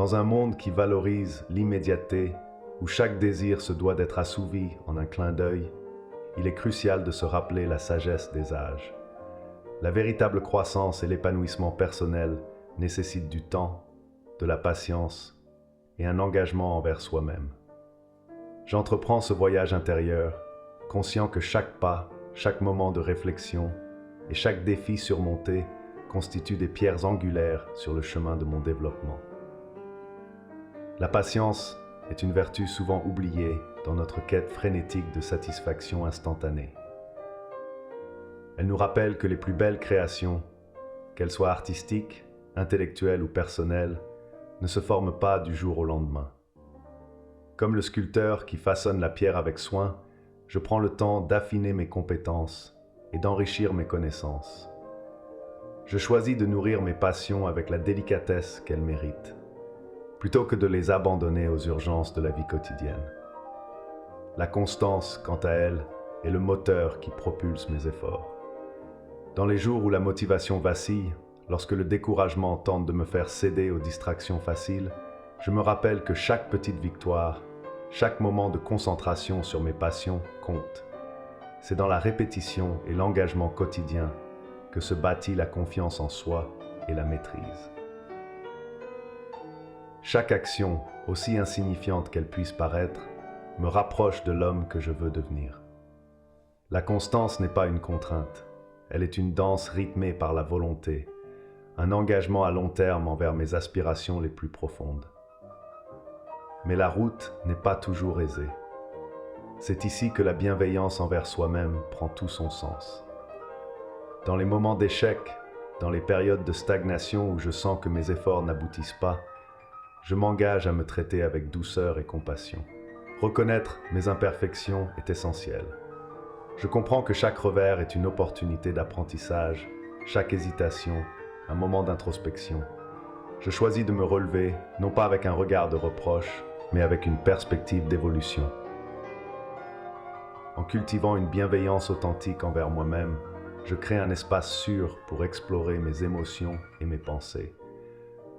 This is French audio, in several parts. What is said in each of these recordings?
Dans un monde qui valorise l'immédiateté, où chaque désir se doit d'être assouvi en un clin d'œil, il est crucial de se rappeler la sagesse des âges. La véritable croissance et l'épanouissement personnel nécessitent du temps, de la patience et un engagement envers soi-même. J'entreprends ce voyage intérieur, conscient que chaque pas, chaque moment de réflexion et chaque défi surmonté constituent des pierres angulaires sur le chemin de mon développement. La patience est une vertu souvent oubliée dans notre quête frénétique de satisfaction instantanée. Elle nous rappelle que les plus belles créations, qu'elles soient artistiques, intellectuelles ou personnelles, ne se forment pas du jour au lendemain. Comme le sculpteur qui façonne la pierre avec soin, je prends le temps d'affiner mes compétences et d'enrichir mes connaissances. Je choisis de nourrir mes passions avec la délicatesse qu'elles méritent, plutôt que de les abandonner aux urgences de la vie quotidienne. La constance, quant à elle, est le moteur qui propulse mes efforts. Dans les jours où la motivation vacille, lorsque le découragement tente de me faire céder aux distractions faciles, je me rappelle que chaque petite victoire, chaque moment de concentration sur mes passions compte. C'est dans la répétition et l'engagement quotidien que se bâtit la confiance en soi et la maîtrise. Chaque action, aussi insignifiante qu'elle puisse paraître, me rapproche de l'homme que je veux devenir. La constance n'est pas une contrainte, elle est une danse rythmée par la volonté, un engagement à long terme envers mes aspirations les plus profondes. Mais la route n'est pas toujours aisée. C'est ici que la bienveillance envers soi-même prend tout son sens. Dans les moments d'échec, dans les périodes de stagnation où je sens que mes efforts n'aboutissent pas, je m'engage à me traiter avec douceur et compassion. Reconnaître mes imperfections est essentiel. Je comprends que chaque revers est une opportunité d'apprentissage, chaque hésitation, un moment d'introspection. Je choisis de me relever, non pas avec un regard de reproche, mais avec une perspective d'évolution. En cultivant une bienveillance authentique envers moi-même, je crée un espace sûr pour explorer mes émotions et mes pensées,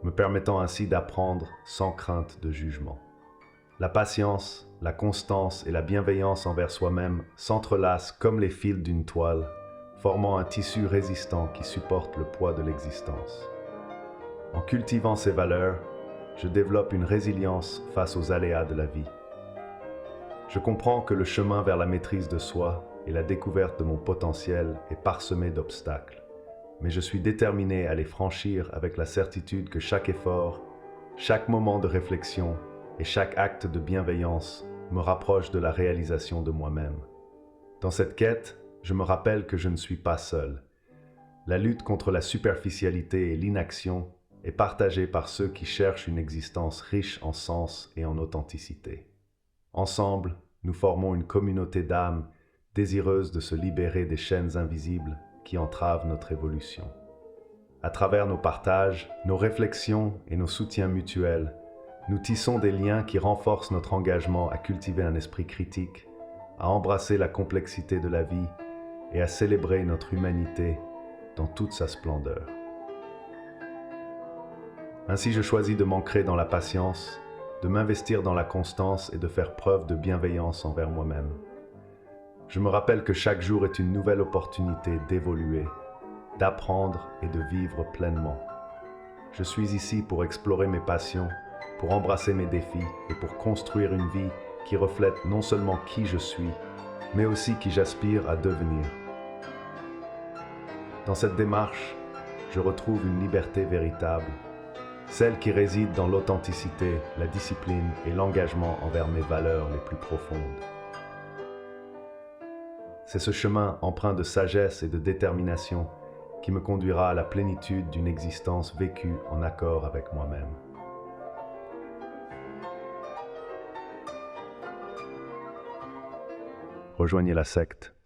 me permettant ainsi d'apprendre sans crainte de jugement. La patience, la constance et la bienveillance envers soi-même s'entrelacent comme les fils d'une toile, formant un tissu résistant qui supporte le poids de l'existence. En cultivant ces valeurs, je développe une résilience face aux aléas de la vie. Je comprends que le chemin vers la maîtrise de soi et la découverte de mon potentiel est parsemé d'obstacles, mais je suis déterminé à les franchir avec la certitude que chaque effort, chaque moment de réflexion et chaque acte de bienveillance me rapproche de la réalisation de moi-même. Dans cette quête, je me rappelle que je ne suis pas seul. La lutte contre la superficialité et l'inaction est partagée par ceux qui cherchent une existence riche en sens et en authenticité. Ensemble, nous formons une communauté d'âmes désireuses de se libérer des chaînes invisibles qui entravent notre évolution. À travers nos partages, nos réflexions et nos soutiens mutuels, nous tissons des liens qui renforcent notre engagement à cultiver un esprit critique, à embrasser la complexité de la vie et à célébrer notre humanité dans toute sa splendeur. Ainsi, je choisis de m'ancrer dans la patience, de m'investir dans la constance et de faire preuve de bienveillance envers moi-même. Je me rappelle que chaque jour est une nouvelle opportunité d'évoluer, d'apprendre et de vivre pleinement. Je suis ici pour explorer mes passions, pour embrasser mes défis et pour construire une vie qui reflète non seulement qui je suis, mais aussi qui j'aspire à devenir. Dans cette démarche, je retrouve une liberté véritable, celle qui réside dans l'authenticité, la discipline et l'engagement envers mes valeurs les plus profondes. C'est ce chemin empreint de sagesse et de détermination qui me conduira à la plénitude d'une existence vécue en accord avec moi-même. Rejoignez la secte.